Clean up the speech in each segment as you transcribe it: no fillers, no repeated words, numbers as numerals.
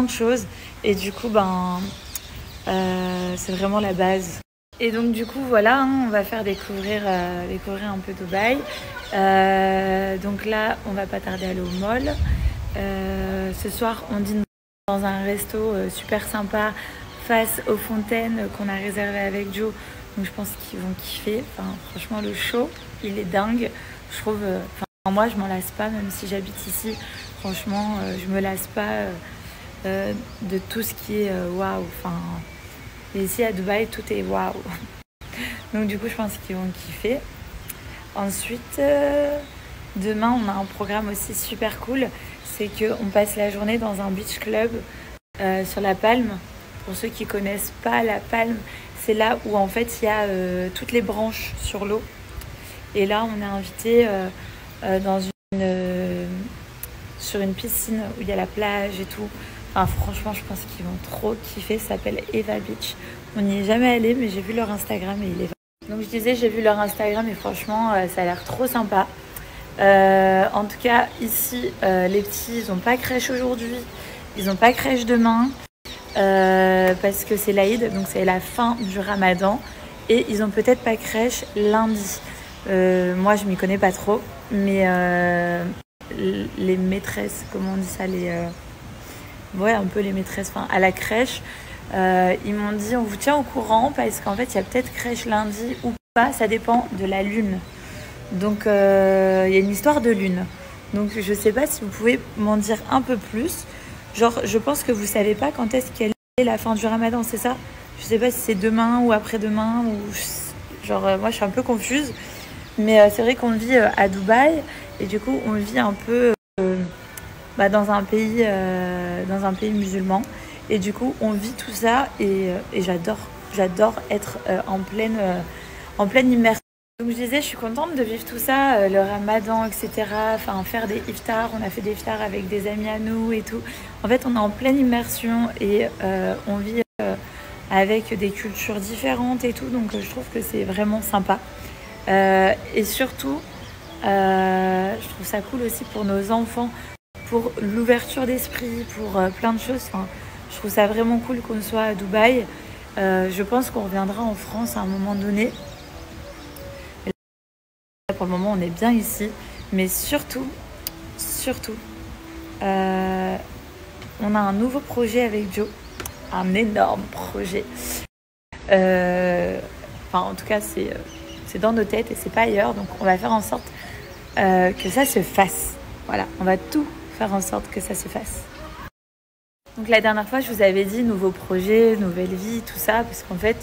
plein de choses. Et du coup, c'est vraiment la base. Et donc du coup, voilà, on va faire découvrir un peu Dubaï. Donc là, on va pas tarder à aller au mall. Ce soir, on dîne dans un resto super sympa face aux fontaines qu'on a réservé avec Joe. Donc je pense qu'ils vont kiffer. Enfin, franchement, le show, il est dingue. Je trouve... moi, je m'en lasse pas, même si j'habite ici. Franchement, je me lasse pas de tout ce qui est waouh. Enfin, ici à Dubaï, tout est waouh. Donc du coup, je pense qu'ils vont kiffer. Ensuite, demain, on a un programme aussi super cool. C'est qu'on passe la journée dans un beach club sur la Palme. Pour ceux qui connaissent pas la Palme, c'est là où en fait il y a toutes les branches sur l'eau. Et là, on est invité sur une piscine où il y a la plage et tout. Enfin, franchement, je pense qu'ils vont trop kiffer. Ça s'appelle Eva Beach. On n'y est jamais allé, mais j'ai vu leur Instagram et il est... Donc je disais, j'ai vu leur Instagram et franchement, ça a l'air trop sympa. En tout cas, ici, les petits, ils n'ont pas crèche aujourd'hui. Ils n'ont pas crèche demain. Parce que c'est l'Aïd, donc c'est la fin du Ramadan. Et ils ont peut-être pas crèche lundi. Moi, je m'y connais pas trop. Mais les maîtresses, comment on dit ça, ouais, un peu les maîtresses, à la crèche, ils m'ont dit on vous tient au courant parce qu'en fait il y a peut-être crèche lundi ou pas, ça dépend de la lune. Donc il y a une histoire de lune. Donc je sais pas si vous pouvez m'en dire un peu plus. Genre je pense que vous savez pas quand est-ce qu'elle est la fin du Ramadan, c'est ça? Je sais pas si c'est demain ou après-demain ou moi je suis un peu confuse. Mais c'est vrai qu'on vit à Dubaï et du coup on vit un peu dans un pays musulman. Et du coup, on vit tout ça et j'adore être en pleine immersion. Donc je disais, je suis contente de vivre tout ça, le ramadan, etc. Enfin, faire des iftars, on a fait des iftars avec des amis à nous et tout. En fait, on est en pleine immersion et on vit avec des cultures différentes et tout. Donc je trouve que c'est vraiment sympa. Et surtout, je trouve ça cool aussi pour nos enfants, pour l'ouverture d'esprit, pour plein de choses. Enfin, je trouve ça vraiment cool qu'on soit à Dubaï. Je pense qu'on reviendra en France à un moment donné. Et là, pour le moment, on est bien ici. Mais surtout, on a un nouveau projet avec Joe. Un énorme projet. En tout cas, c'est dans nos têtes et c'est pas ailleurs. Donc, on va faire en sorte que ça se fasse. Voilà, on va tout faire en sorte que ça se fasse. Donc la dernière fois, je vous avais dit nouveau projet, nouvelle vie, tout ça, parce qu'en fait,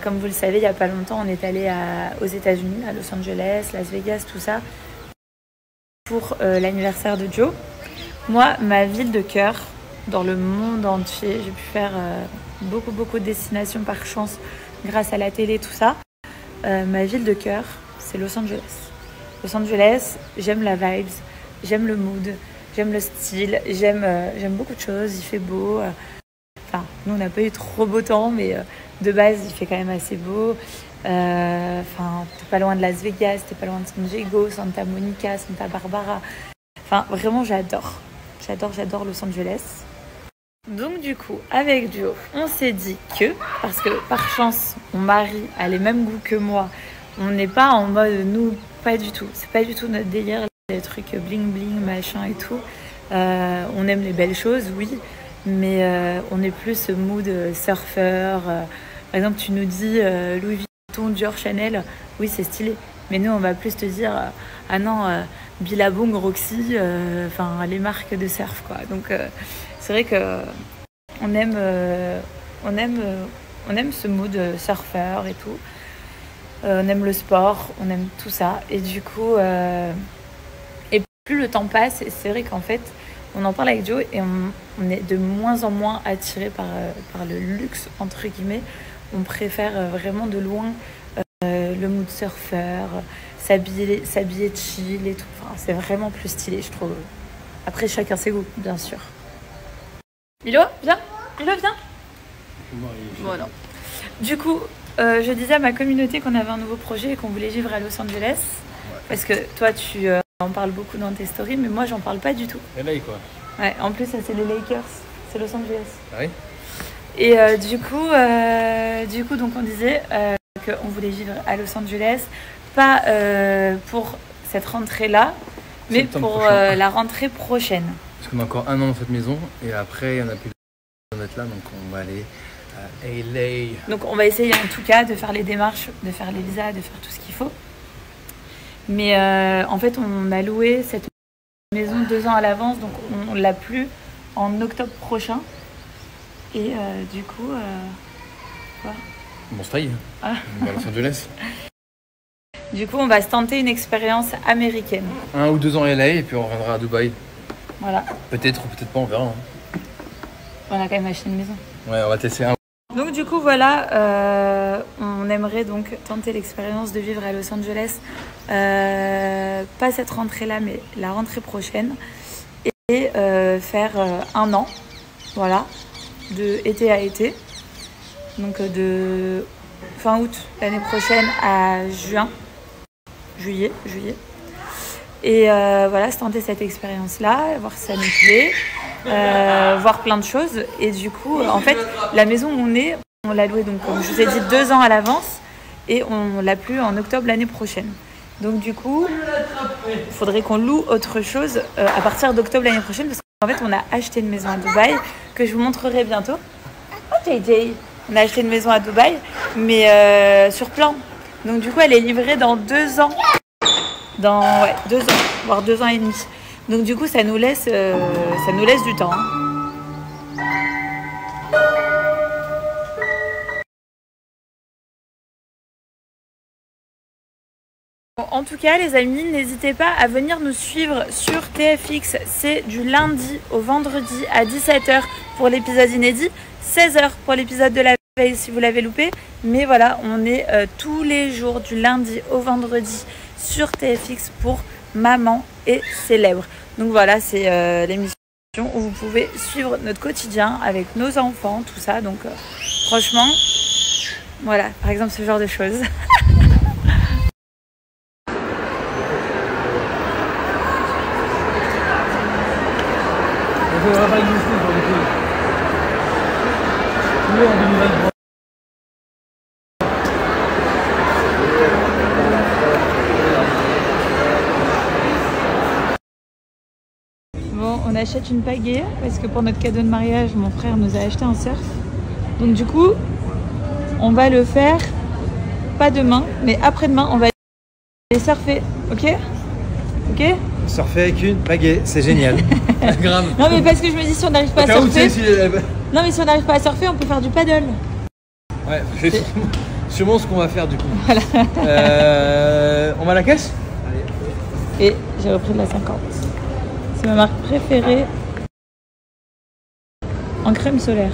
comme vous le savez, il n'y a pas longtemps, on est allé aux États-Unis, à Los Angeles, Las Vegas, tout ça, pour l'anniversaire de Joe. Moi, ma ville de cœur, dans le monde entier, j'ai pu faire beaucoup de destinations par chance, grâce à la télé, tout ça. Ma ville de cœur, c'est Los Angeles. Los Angeles, j'aime la vibes, j'aime le mood. J'aime le style, j'aime beaucoup de choses, il fait beau. Nous on n'a pas eu trop beau temps, mais de base il fait quand même assez beau. T'es pas loin de Las Vegas, t'es pas loin de San Diego, Santa Monica, Santa Barbara. Vraiment j'adore Los Angeles. Donc du coup, avec Joe, on s'est dit que, parce que par chance, mon mari a les mêmes goûts que moi, on n'est pas en mode, nous, pas du tout. C'est pas du tout notre délire. Les trucs bling bling machin et tout, on aime les belles choses, oui, mais on est plus mood surfeur. Par exemple, tu nous dis Louis Vuitton, Dior, Chanel, oui c'est stylé, mais nous on va plus te dire ah non, Billabong, Roxy, les marques de surf quoi. Donc c'est vrai que on aime ce mood surfeur et tout. On aime le sport, on aime tout ça et du coup plus le temps passe, et c'est vrai qu'en fait, on en parle avec Joe et on est de moins en moins attiré par le luxe, entre guillemets. On préfère vraiment de loin le mood surfeur, s'habiller chill et tout. C'est vraiment plus stylé, je trouve. Après, chacun ses goûts, bien sûr. Milo, viens. Bon, non. Du coup, je disais à ma communauté qu'on avait un nouveau projet et qu'on voulait vivre à Los Angeles. Parce que toi, tu en parles beaucoup dans tes stories, mais moi, j'en parle pas du tout. LA, quoi. Ouais, en plus, ça, c'est les Lakers. c'est Los Angeles. Ah oui. Et du coup, donc on disait qu'on voulait vivre à Los Angeles, pas pour cette rentrée-là, mais pour la rentrée prochaine. Parce qu'on a encore un an dans cette maison et après on n'a plus d'être là, donc on va aller à LA. Donc on va essayer en tout cas de faire les démarches, de faire les visas, de faire tout ce qu'il faut. Mais en fait on a loué cette maison 2 ans à l'avance, donc on l'a plus en octobre prochain. Et du coup, quoi ? Bon, ça y est, on va à Los Angeles. Du coup, on va se tenter une expérience américaine. 1 ou 2 ans à LA et puis on reviendra à Dubaï. Voilà. Peut-être ou peut-être pas, on verra. Hein. On a quand même acheté une maison. Ouais, on va tester un. Donc du coup, voilà, on aimerait donc tenter l'expérience de vivre à Los Angeles. Pas cette rentrée-là, mais la rentrée prochaine. Et faire 1 an, voilà, de été à été. Donc de fin août l'année prochaine à juillet. Et voilà, se tenter cette expérience-là, voir si ça nous plaît, voir plein de choses. Et du coup, en fait, la maison où on l'a louée, donc, comme je vous ai dit, 2 ans à l'avance. Et on l'a plus en octobre l'année prochaine. Donc du coup, il faudrait qu'on loue autre chose à partir d'octobre l'année prochaine. Parce qu'en fait, on a acheté une maison à Dubaï que je vous montrerai bientôt. Oh JJ, on a acheté une maison à Dubaï, mais sur plan. Donc du coup, elle est livrée dans 2 ans. Dans 2 ans, voire 2 ans et demi. Donc du coup, ça nous laisse du temps. Hein. En tout cas, les amis, n'hésitez pas à venir nous suivre sur TFX. C'est du lundi au vendredi à 17h pour l'épisode inédit, 16h pour l'épisode de la veille si vous l'avez loupé. Mais voilà, on est tous les jours du lundi au vendredi sur TFX pour Maman est célèbre. Donc voilà, c'est l'émission où vous pouvez suivre notre quotidien avec nos enfants, tout ça. Donc franchement, voilà, par exemple ce genre de choses. On va pas exister pour les filles. Tous en 2023. Bon, on achète une pagaie parce que pour notre cadeau de mariage, mon frère nous a acheté un surf. Donc du coup, on va le faire, pas demain, mais après-demain, on va aller surfer, ok? Ok? Surfer avec une pagaie, c'est génial. Grave. Non mais parce que je me dis si on n'arrive pas à surfer... Non mais si on n'arrive pas à surfer, on peut faire du paddle. Ouais, c'est sûrement ce qu'on va faire du coup. Voilà. On va à la caisse? Et j'ai repris de la 50. C'est ma marque préférée en crème solaire.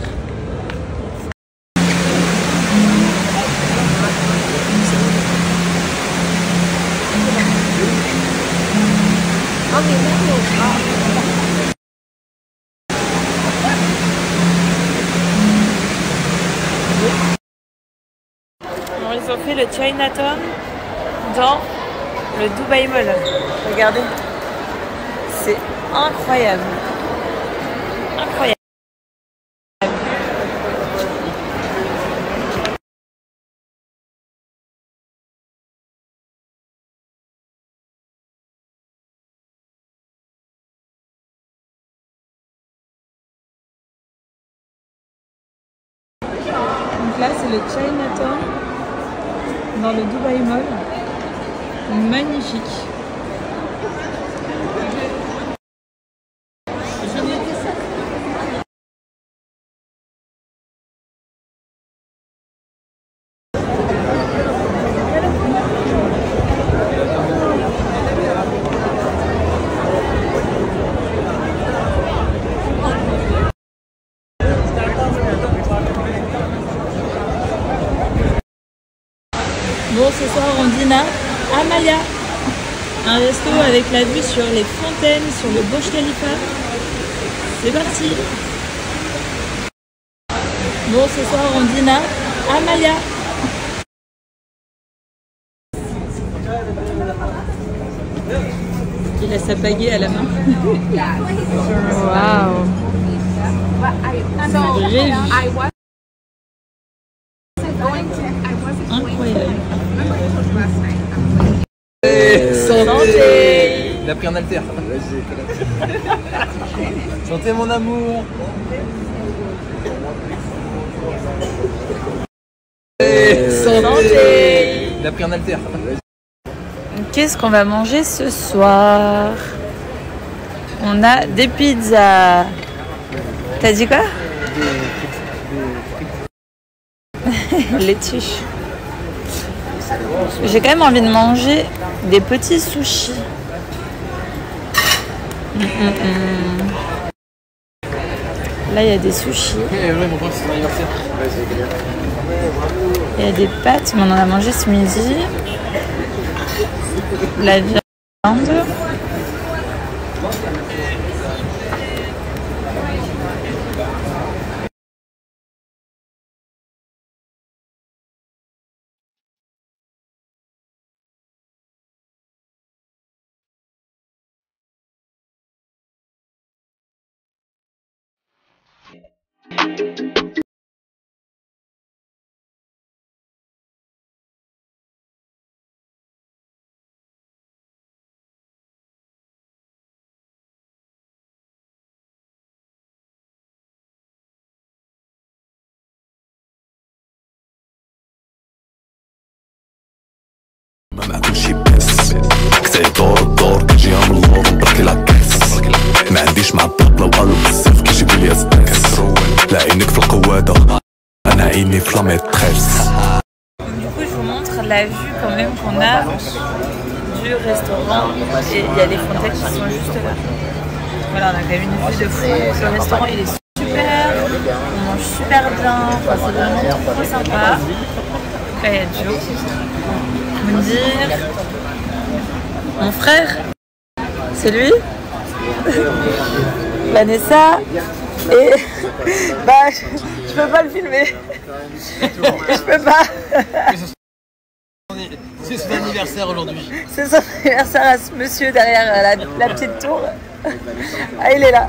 Alors, ils ont fait le Chinatown dans le Dubai Mall. Regardez, c'est incroyable. Incroyable. Donc là, c'est le Chinatown dans le Dubai Mall. Magnifique. Bon, ce soir on dîne à Maya, un resto avec la vue sur les fontaines, sur le Burj Khalifa. C'est parti. Bon, ce soir on dîne à Maya. Il a sa pagaie à la main. Waouh. Incroyable. Santé. Il a pris un haltère. Santé mon amour. Santé. Il a pris un haltère. Qu'est-ce qu'on va manger ce soir? On a des pizzas. T'as dit quoi? Les tuches. J'ai quand même envie de manger des petits sushis. Là, il y a des sushis. Il y a des pâtes, mais on en a mangé ce midi. La viande. ما كل شي بس كتعي دور الدور كتجيها من اللور بركي لاكس ما عنديش مع الطاق لو قالو بزاف كيجيبو ليا ستاكس لا عينك في القوادة أنا عيني في لا ميتريس. Du coup, je vous montre la vue quand même qu'on a du restaurant et il y a les fontaines qui sont juste là. Voilà, on a quand même une vue de fou. Le restaurant il est super, on mange super bien, enfin, c'est vraiment trop sympa. Là, il y a Joe, Moundir, mon frère, c'est lui, Vanessa et bah je peux pas le filmer. Je peux pas. C'est son anniversaire aujourd'hui. C'est son anniversaire à ce monsieur derrière la petite tour. Ah, il est là.